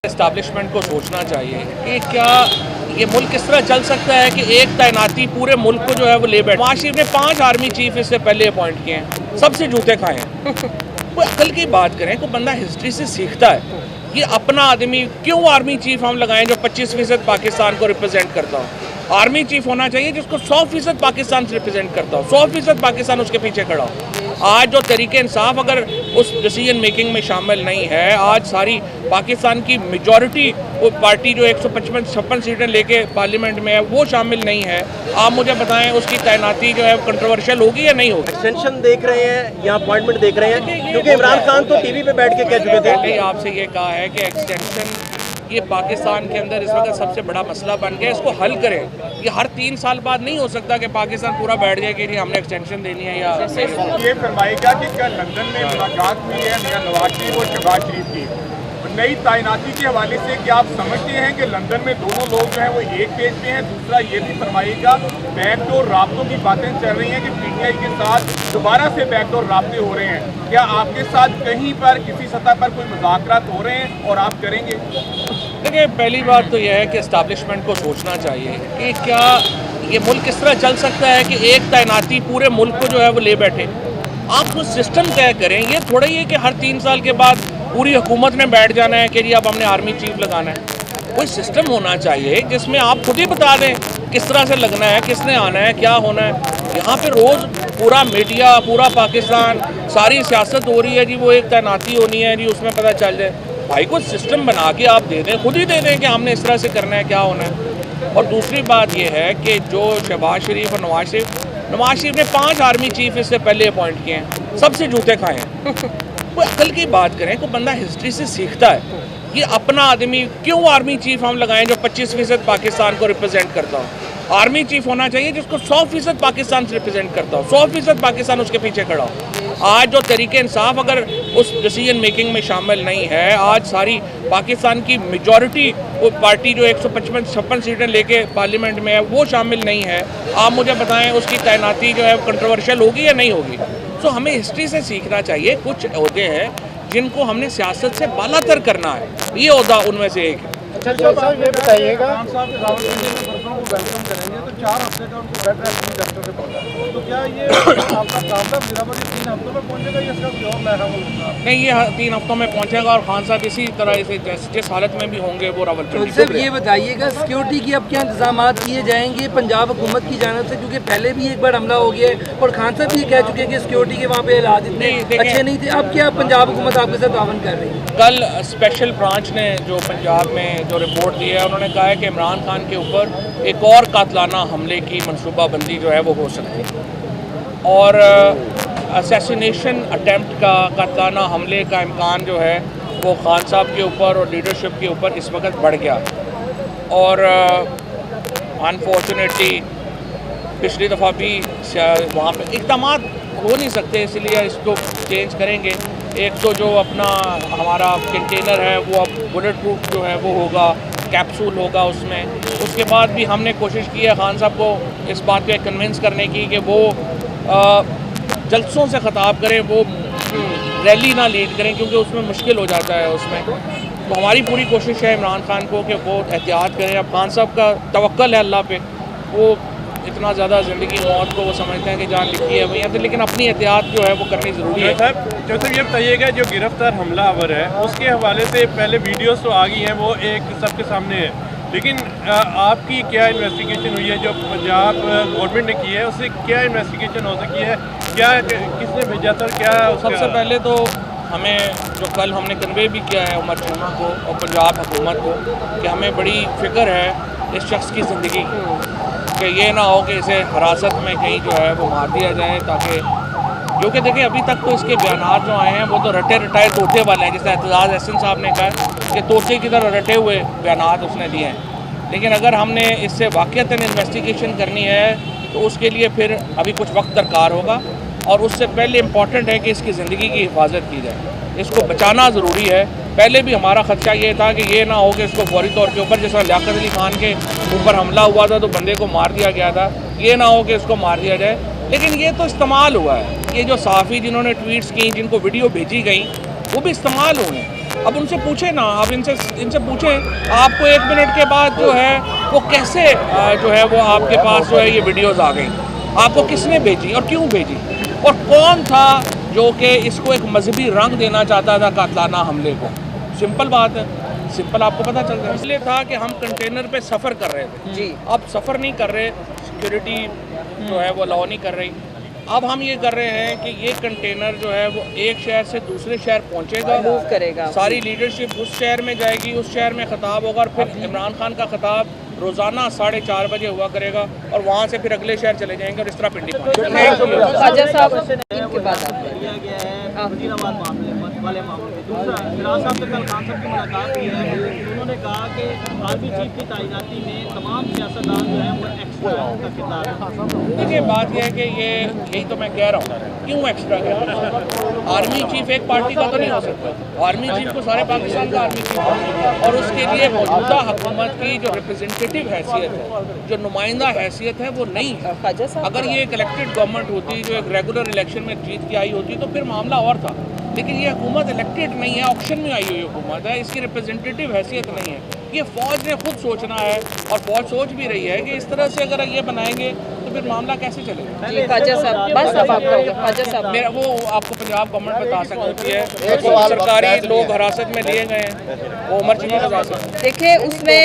Establishment को सोचना चाहिए कि क्या ये मुल्क किस तरह चल सकता है कि एक तैनाती पूरे मुल्क को जो है वो ले बैठे। नवाज शरीफ ने 5 आर्मी चीफ इससे पहले अपॉइंट किए हैं, सबसे जूते खाए हैं। कोई अकल की बात करें, कोई बंदा हिस्ट्री से सीखता है कि अपना आदमी क्यों आर्मी चीफ हम लगाएं जो 25% पाकिस्तान को रिप्रेजेंट करता हो। आर्मी चीफ होना चाहिए जिसको 100% पाकिस्तान से रिप्रेजेंट करता हो, 100% पाकिस्तान उसके पीछे खड़ा हो। आज जो तरीके इंसाफ अगर उस डिसीजन मेकिंग में शामिल नहीं है, आज सारी पाकिस्तान की मेजॉरिटी वो पार्टी जो 155-56 सीटें लेके पार्लियामेंट में है वो शामिल नहीं है, आप मुझे बताएं उसकी तैनाती जो है कंट्रोवर्शियल होगी या नहीं होगी। एक्सटेंशन देख रहे हैं या अपॉइंटमेंट देख रहे हैं, क्योंकि इमरान खान तो टीवी पे बैठ के कह चुके थे। आपसे ये कहा है कि एक्सटेंशन ये पाकिस्तान के अंदर इस वक्त सबसे बड़ा मसला बन गया, इसको हल करें। ये हर 3 साल बाद नहीं हो सकता कि पाकिस्तान पूरा बैठ जाए कि हमने एक्सटेंशन देनी है। या ये फरमाएगा कि कल लंदन में मुलाकात हुई है मियां नवाज शरीफ और शहबाज शरीफ की नई तैनाती के हवाले से, क्या आप समझते हैं कि लंदन में दोनों लोग जो हैं वो एक पेज पे हैं? दूसरा ये भी फरमाइएगा, बैकडोर राब्तों की बातें चल रही हैं कि पीटीआई के साथ दोबारा से बैकडोर राब्ते हो रहे हैं, क्या आपके साथ कहीं पर किसी सतह पर कोई मुज़ाकरात हो रहे हैं और आप करेंगे? देखिए, पहली बात तो यह है कि एस्टैब्लिशमेंट को सोचना चाहिए कि क्या ये मुल्क किस तरह चल सकता है कि एक तैनाती पूरे मुल्क को जो है वो ले बैठे। आप कुछ सिस्टम तय करें, ये थोड़ा ही है कि हर 3 साल के बाद पूरी हुकूमत ने बैठ जाना है कि जी अब हमने आर्मी चीफ लगाना है। कोई सिस्टम होना चाहिए जिसमें आप खुद ही बता दें किस तरह से लगना है, किसने आना है, क्या होना है। यहाँ पे रोज़ पूरा मीडिया, पूरा पाकिस्तान, सारी सियासत हो रही है जी वो एक तैनाती होनी है जी, उसमें पता चल जाए। भाई कुछ सिस्टम बना के आप दे दें, खुद ही दे दें कि हमने इस तरह से करना है, क्या होना है। और दूसरी बात यह है कि जो शहबाज शरीफ और नवाज शरीफ ने 5 आर्मी चीफ इससे पहले अपॉइंट किए हैं, सबसे जूते खाए हैं। कोई अकल की बात करें, कोई बंदा हिस्ट्री से सीखता है कि अपना आदमी क्यों आर्मी चीफ हम लगाएं जो 25% पाकिस्तान को रिप्रेजेंट करता हो। आर्मी चीफ होना चाहिए जिसको 100% पाकिस्तान से रिप्रेजेंट करता हो, 100% पाकिस्तान उसके पीछे खड़ा हो। आज जो तरीके इंसाफ अगर उस डिसीजन मेकिंग में शामिल नहीं है, आज सारी पाकिस्तान की मेजॉरिटी वो पार्टी जो 155-56 सीटें लेके पार्लियामेंट में है वो शामिल नहीं है, आप मुझे बताएं उसकी तैनाती जो है कंट्रोवर्शियल होगी या नहीं होगी। तो हमें हिस्ट्री से सीखना चाहिए। कुछ ओहदे हैं जिनको हमने सियासत से बालातर करना है, ये ओहदा उनमें से एक है। अच्छा साहब, ये बताइएगा, खान साहब रावलपिंडी में परसों को वेलकम करेंगे तो 4 हफ्ते का उनको बेड रेस्ट भी डॉक्टर ने बोला, तो क्या ये आपका कामला गिरावट 3 हफ्तों में पहुंचेगा या इसका कोई और नया अमल होगा? नहीं, ये 3 हफ्तों में पहुंचेगा और खान साहब इसी तरह से जिस हालत में भी होंगे वो रावलपिंडी। सिर्फ ये बताइएगा, सिक्योरिटी की अब क्या इंतजाम किए जाएंगे पंजाब हुकूमत की जानब से, क्योंकि पहले भी एक बार हमला हो गया है और खान साहब भी कह चुके हैं कि सिक्योरिटी के वहाँ पे हालात इतने अच्छे नहीं थे। अब क्या पंजाब हुकूमत आपके साथ तावन कर रही है? कल स्पेशल ब्रांच ने जो पंजाब में जो रिपोर्ट दी है, उन्होंने कहा है कि इमरान खान के ऊपर एक और कातलाना हमले की मनसूबाबंदी जो है वो हो सकती है और असैसिनेशन अटेम्प्ट का कातलाना हमले का इम्कान जो है वो खान साहब के ऊपर और लीडरशिप के ऊपर इस वक्त बढ़ गया। और अनफॉर्चुनेटली पिछली दफ़ा भी वहाँ पे इक़दाम हो नहीं सकते, इसलिए इसको चेंज करेंगे। एक तो जो अपना हमारा कंटेनर है वो अब बुलेट प्रूफ जो है वो होगा, कैप्सूल होगा उसमें। उसके बाद भी हमने कोशिश की है खान साहब को इस बात पे कन्विंस करने की कि वो जलसों से ख़ताब करें, वो रैली ना लीड करें क्योंकि उसमें मुश्किल हो जाता है उसमें। तो हमारी पूरी कोशिश है इमरान खान को कि वो एहतियात करें। अब खान साहब का तवक्कल है अल्लाह पे, वो इतना ज़्यादा ज़िंदगी मौत को वो समझते हैं कि जान लिखी है भैया, तो लेकिन अपनी एहतियात जो है वो करनी ज़रूरी है। जैसे ये बताइएगा, जो गिरफ्तार हमलावर है उसके हवाले से पहले वीडियोस तो आ गई हैं, वो एक सबके सामने है, लेकिन आपकी क्या इन्वेस्टिगेशन हुई है जो पंजाब गवर्नमेंट ने की है, उससे क्या इन्वेस्टिगेशन हो सकी है, क्या किसने भेजा था, क्या? सबसे पहले तो हमें जो कल हमने कन्वे भी किया है उमर चूमा को और पंजाब हुकूमत को कि हमें बड़ी फ़िक्र है इस शख्स की ज़िंदगी की, कि ये ना हो कि इसे हिरासत में कहीं जो है वो मार दिया जाए, ताकि क्योंकि देखिए अभी तक तो इसके बयान जो आए हैं वो तो रटे रटाए तोते वाले हैं। जैसे एतजाज़ एहसन साहब ने कहा कि तोते की तरह रटे हुए बयान उसने दिए हैं, लेकिन अगर हमने इससे वाक़ईतन इन्वेस्टिगेशन करनी है तो उसके लिए फिर अभी कुछ वक्त दरकार होगा और उससे पहले इम्पॉर्टेंट है कि इसकी ज़िंदगी की हिफाजत की जाए, इसको बचाना ज़रूरी है। पहले भी हमारा ख़दशा ये था कि ये ना हो कि इसको फौरी तौर के ऊपर, जैसा लियाकत अली खान के ऊपर हमला हुआ था तो बंदे को मार दिया गया था, ये ना हो कि इसको मार दिया जाए। लेकिन ये तो इस्तेमाल हुआ है, ये जो सहाफ़ी जिन्होंने ट्वीट्स की, जिनको वीडियो भेजी गई, वो भी इस्तेमाल हुए हैं। अब उनसे पूछे ना, आप इनसे पूछें आपको 1 मिनट के बाद जो है वो कैसे जो है वो आपके पास जो है ये वीडियोज़ आ गई, आपको किसने भेजी और क्यों भेजी, और कौन था जो कि इसको एक मजहबी रंग देना चाहता था कातलाना हमले को। सिंपल बात है, सिंपल आपको पता चल रहा है। इसलिए था कि हम कंटेनर पे सफ़र कर रहे थे जी, अब सफ़र नहीं कर रहे, सिक्योरिटी जो है वो अलाउ नहीं कर रही। अब हम ये कर रहे हैं कि ये कंटेनर जो है वो एक शहर से दूसरे शहर पहुंचेगा, मूव करेगा, सारी लीडरशिप उस शहर में जाएगी, उस शहर में खिताब होगा और फिर इमरान खान का खिताब रोज़ाना 4:30 बजे हुआ करेगा और वहाँ से फिर अगले शहर चले जाएंगे और इस तरह पिंडी वाले मामले में। दूसरा, इमरान साहब से कल खान साहब की मुलाकात हुई है, उन्होंने कहा कि आर्मी चीफ की तैनाती में तमाम सियासतदान जो हैं वो एक्स्ट्रा का किरदार है। देखिए बात यह है कि यही तो मैं कह रहा हूँ, क्यों एक्स्ट्रा कह रहा हूँ। आर्मी चीफ एक पार्टी का तो नहीं हो सकता, आर्मी चीफ को सारे पाकिस्तान का आर्मी चीफ है और उसके लिए मौजूदा हुकूमत की जो रिप्रेजेंटेटिव हैसियत है, जो नुमाइंदा हैसियत है वो नहीं है। अगर ये एक इलेक्टेड गवर्नमेंट होती, जो एक रेगुलर इलेक्शन में जीत के आई होती तो फिर मामला और था, लेकिन ये हुकूमत इलेक्टेड नहीं है, ऑप्शन में आई हुई हुकूमत है, इसकी रिप्रेजेंटेटिव हैसियत नहीं है। ये फ़ौज ने खुद सोचना है और फ़ौज सोच भी रही है कि इस तरह से अगर ये बनाएंगे तो फिर मामला कैसे चलेगा। मेरा वो आपको पंजाब गवर्नमेंट बता सकती है, सरकारी लोग हिरासत में लिए गए हैं, वो उमर चीमा बता सकते हैं। देखिए उसमें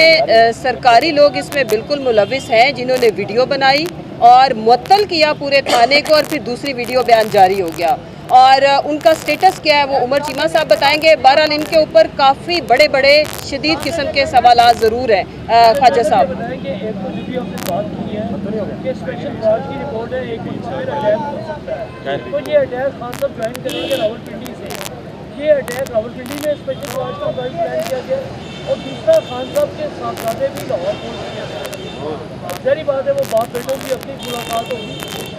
सरकारी लोग इसमें बिल्कुल मुलविस हैं, जिन्होंने वीडियो बनाई और मुअत्तल किया पूरे थाने को और फिर दूसरी वीडियो बयान जारी हो गया और उनका स्टेटस क्या है वो उमर चीमा साहब बताएंगे। बहरहाल इनके ऊपर काफ़ी बड़े बड़े शदीद किस्म के सवालात ज़रूर हैं। ख्वाजा साहब स्पेशल ब्रांच की रिपोर्ट है, एक तो ये अटैक खान साहब ज्वाइन करेंगे रावलपिंडी से, ये अटैक रावलपिंडी में स्पेशल ब्रांच का प्लान किया गया और दूसरा खान साहब के साहबजादे भी लाहौर पहुँच गए। जारी बात है वो बाप बेटों की अपनी मुलाकात होगी,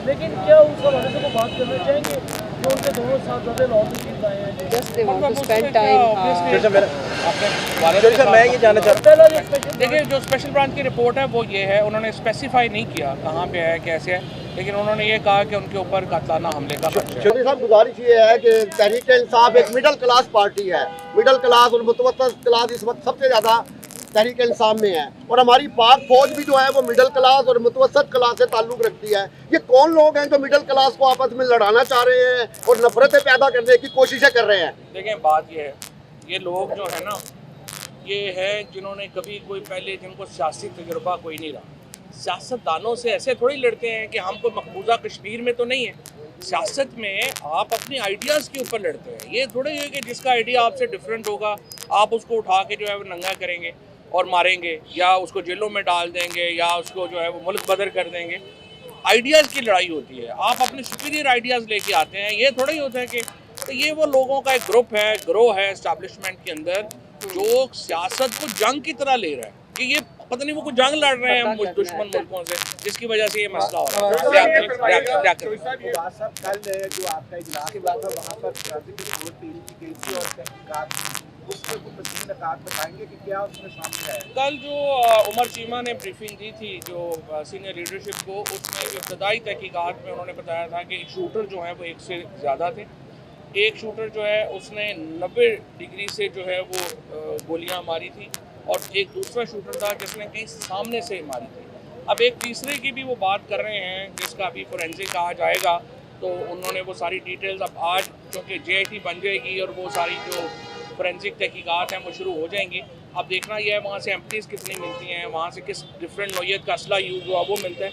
लेकिन क्या उस हवाले से वो बात करना चाहेंगे जो उनके दोनों साहबजादे लाहौर में आए हैं? मैं ये जानना चाहता हूँ, देखिए जो स्पेशल ब्रांच की रिपोर्ट है वो ये है, उन्होंने स्पेसिफाई नहीं किया कहाँ पे है कैसे है, लेकिन उन्होंने ये कहा कि उनके ऊपर कातलाना हमले का चौधरी साहब गुजारिश ये है कि तहरीक इंसाफ एक मिडिल क्लास पार्टी है, मिडिल क्लास और मुतवस्सित क्लास इस वक्त सबसे ज़्यादा तहरीक इंसाफ में है और हमारी पाक फौज भी जो है वो मिडिल क्लास और मुतवस्सित क्लास से ताल्लुक़ रखती है। ये कौन लोग हैं जो मिडिल क्लास को आपस में लड़ाना चाह रहे हैं और नफरतें पैदा करने की कोशिशें कर रहे हैं? देखें बात ये है, ये लोग जो है ना ये है जिन्होंने कभी कोई पहले जिनको सियासी तजुर्बा कोई नहीं रहा। सियासतदानों से ऐसे थोड़ी लड़ते हैं कि हम कोई मकबूजा कश्मीर में तो नहीं है, सियासत में आप अपनी आइडियाज़ के ऊपर लड़ते हैं। ये थोड़ी है कि जिसका आइडिया आपसे डिफरेंट होगा आप उसको उठा के जो है वो नंगा करेंगे और मारेंगे या उसको जेलों में डाल देंगे या उसको जो है वो मुल्क बदर कर देंगे। आइडियाज़ की लड़ाई होती है, आप अपने सुपीरियर आइडियाज़ लेके आते हैं। ये थोड़ा ही होता है कि तो ये वो लोगों का एक ग्रुप है, ग्रोह है इस्टेब्लिशमेंट के अंदर जो सियासत को जंग की तरह ले रहा है कि ये पता नहीं वो कुछ जंग लड़ रहे हैं दुश्मन मुल्कों से, जिसकी वजह से ये मसला हो रहा है। कल जो उमर चीमा ने ब्रीफिंग दी थी जो सीनियर लीडरशिप को, उसमें जो इब्तदाई तहकीकात में उन्होंने बताया था कि शूटर जो हैं वो एक से ज़्यादा थे। एक शूटर जो है उसने 90 डिग्री से जो है वो गोलियां मारी थी और एक दूसरा शूटर था जिसने कहीं सामने से मारी थी। अब एक तीसरे की भी वो बात कर रहे हैं जिसका अभी फोरेंसिक आज आएगा, तो उन्होंने वो सारी डिटेल्स अब आज क्योंकि JIT बन जाएगी और वो सारी जो फोरेंसिक तहकीकात हैं वो शुरू हो जाएंगी। अब देखना यह है वहाँ से एम्प्टीज़ कितनी मिलती हैं, वहाँ से किस डिफरेंट नौइयत का असला यूज़ हुआ वो मिलता है।